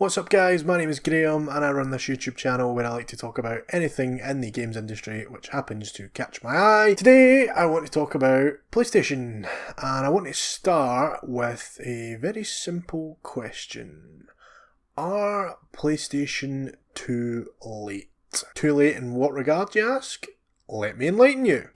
What's up guys, my name is Graham and I run this YouTube channel where I like to talk about anything in the games industry which happens to catch my eye. Today I want to talk about PlayStation, and I want to start with a very simple question. Are PlayStation too late? Too late in what regard, you ask? Let me enlighten you.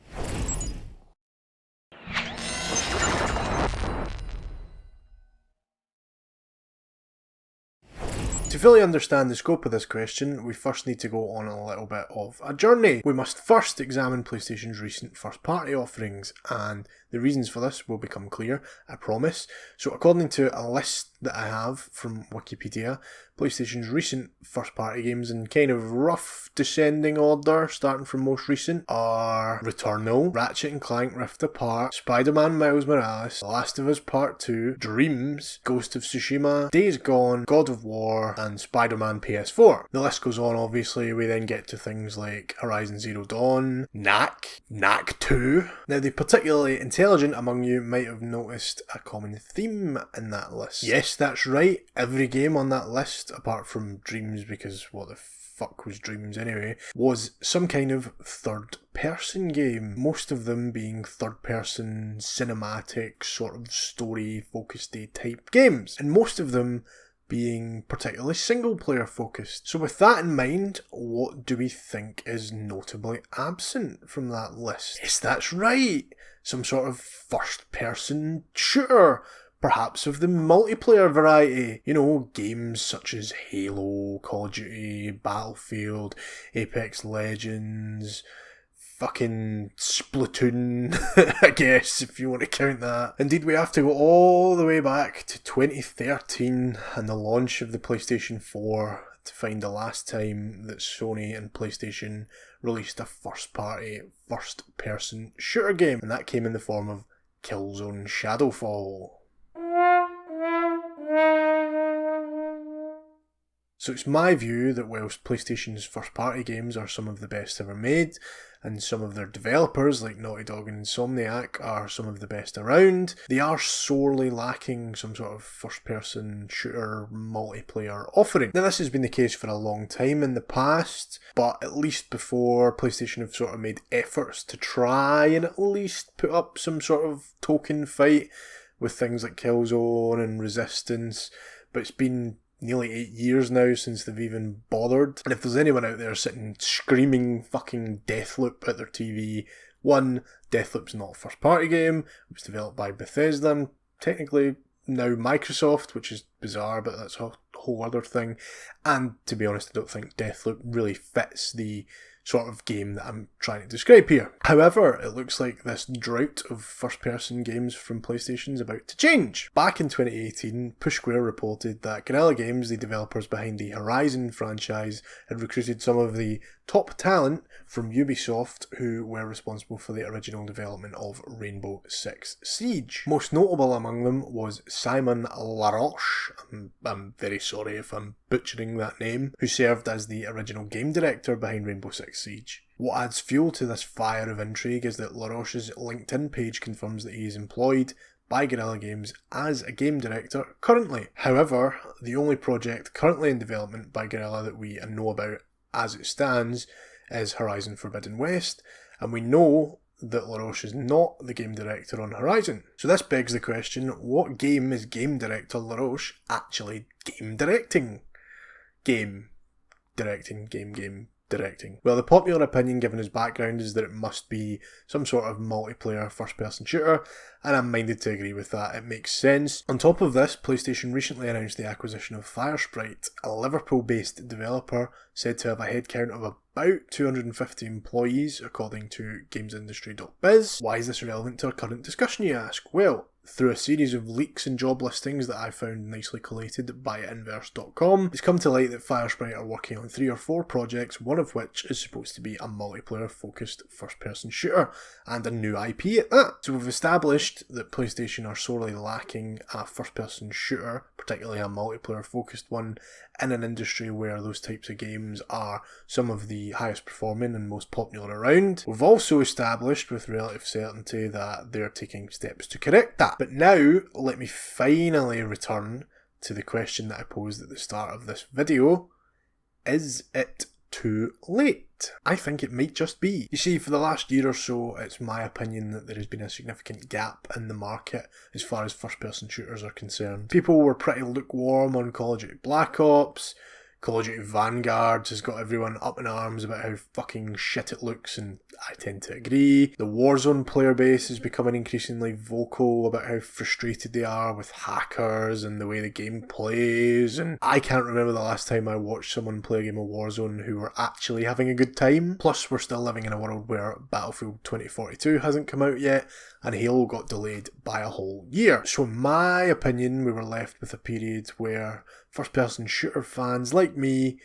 To fully understand the scope of this question, we first need to go on a little bit of a journey. We must first examine PlayStation's recent first-party offerings, and the reasons for this will become clear, I promise. So according to a list that I have from Wikipedia, PlayStation's recent first-party games in kind of rough descending order, starting from most recent, are Returnal, Ratchet & Clank Rift Apart, Spider-Man Miles Morales, The Last of Us Part 2, Dreams, Ghost of Tsushima, Days Gone, God of War, and Spider-Man PS4. The list goes on, obviously. We then get to things like Horizon Zero Dawn, Knack 2. Now, the particularly intelligent among you might have noticed a common theme in that list. Yes, that's right, every game on that list, apart from Dreams, because what the fuck was Dreams anyway, was some kind of third-person game. Most of them being third-person, cinematic, sort of story-focused type games. And most of them being particularly single-player focused. So with that in mind, what do we think is notably absent from that list? Yes, that's right! Some sort of first-person shooter, perhaps of the multiplayer variety. You know, games such as Halo, Call of Duty, Battlefield, Apex Legends, fucking Splatoon, I guess, if you want to count that. Indeed, we have to go all the way back to 2013 and the launch of the PlayStation 4 to find the last time that Sony and PlayStation released a first-party, first-person shooter game, and that came in the form of Killzone Shadowfall. So it's my view that whilst PlayStation's first-party games are some of the best ever made, and some of their developers like Naughty Dog and Insomniac are some of the best around, they are sorely lacking some sort of first-person shooter multiplayer offering. Now this has been the case for a long time in the past, but at least before, PlayStation have sort of made efforts to try and at least put up some sort of token fight with things like Killzone and Resistance, but it's been nearly 8 years now since they've even bothered. And if there's anyone out there sitting screaming fucking Deathloop at their TV, one, Deathloop's not a first party game, it was developed by Bethesda, and technically now Microsoft, which is bizarre, but that's a whole other thing. And to be honest, I don't think Deathloop really fits the sort of game that I'm trying to describe here. However, it looks like this drought of first-person games from PlayStation is about to change. Back in 2018, Push Square reported that Guerrilla Games, the developers behind the Horizon franchise, had recruited some of the top talent from Ubisoft who were responsible for the original development of Rainbow Six Siege. Most notable among them was Simon Laroche, I'm very sorry if I'm butchering that name, who served as the original game director behind Rainbow Six Siege. What adds fuel to this fire of intrigue is that Laroche's LinkedIn page confirms that he is employed by Guerrilla Games as a game director currently. However, the only project currently in development by Guerrilla that we know about as it stands is Horizon Forbidden West, and we know that Laroche is not the game director on Horizon. So this begs the question, what game is game director Laroche actually game directing? Game directing. Well, the popular opinion given his background is that it must be some sort of multiplayer first-person shooter, and I'm minded to agree with that. It makes sense. On top of this, PlayStation recently announced the acquisition of Firesprite, a Liverpool-based developer said to have a headcount of about 250 employees, according to gamesindustry.biz. Why is this relevant to our current discussion, you ask? Well, through a series of leaks and job listings that I found nicely collated by Inverse.com, it's come to light that Firesprite are working on 3 or 4 projects, one of which is supposed to be a multiplayer-focused first-person shooter, and a new IP at that. So we've established that PlayStation are sorely lacking a first-person shooter, particularly a multiplayer-focused one, in an industry where those types of games are some of the highest performing and most popular around. We've also established with relative certainty that they're taking steps to correct that. But now, let me finally return to the question that I posed at the start of this video. Is it too late? I think it might just be. You see, for the last year or so, it's my opinion that there has been a significant gap in the market as far as first-person shooters are concerned. People were pretty lukewarm on Call of Duty Black Ops. Call of Duty Vanguard has got everyone up in arms about how fucking shit it looks, and I tend to agree. The Warzone player base is becoming increasingly vocal about how frustrated they are with hackers and the way the game plays, and I can't remember the last time I watched someone play a game of Warzone who were actually having a good time. Plus, we're still living in a world where Battlefield 2042 hasn't come out yet, and Halo got delayed by a whole year. So in my opinion, we were left with a period where first-person shooter fans like me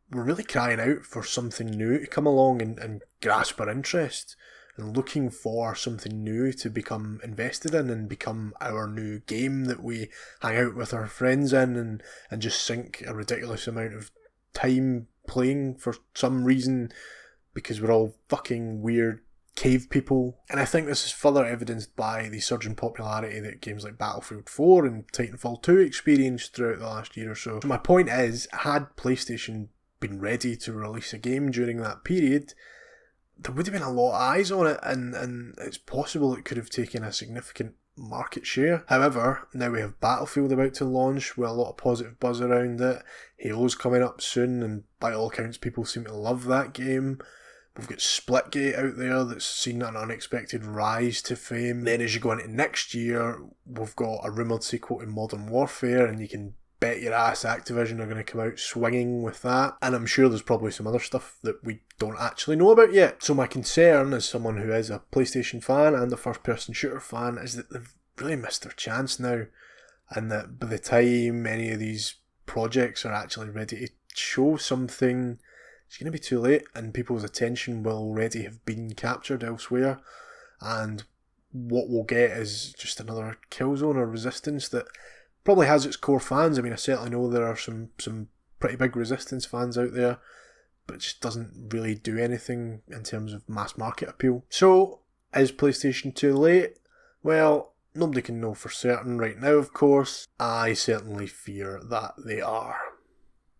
were really crying out for something new to come along and grasp our interest, and looking for something new to become invested in and become our new game that we hang out with our friends in and just sink a ridiculous amount of time playing for some reason, because we're all fucking weird cave people. And I think this is further evidenced by the surge in popularity that games like Battlefield 4 and Titanfall 2 experienced throughout the last year or so. So my point is, had PlayStation been ready to release a game during that period, there would have been a lot of eyes on it, and it's possible it could have taken a significant market share. However, now we have Battlefield about to launch with a lot of positive buzz around it. Halo's coming up soon, and by all accounts people seem to love that game. We've got Splitgate out there that's seen an unexpected rise to fame. Then as you go into next year, we've got a rumoured sequel to Modern Warfare, and you can bet your ass Activision are going to come out swinging with that. And I'm sure there's probably some other stuff that we don't actually know about yet. So my concern as someone who is a PlayStation fan and a first-person shooter fan is that they've really missed their chance now, and that by the time any of these projects are actually ready to show something, it's going to be too late, and people's attention will already have been captured elsewhere, and what we'll get is just another Killzone or Resistance that probably has its core fans. I mean, I certainly know there are some pretty big Resistance fans out there, but it just doesn't really do anything in terms of mass market appeal. So, is PlayStation too late? Well, nobody can know for certain right now, of course. I certainly fear that they are.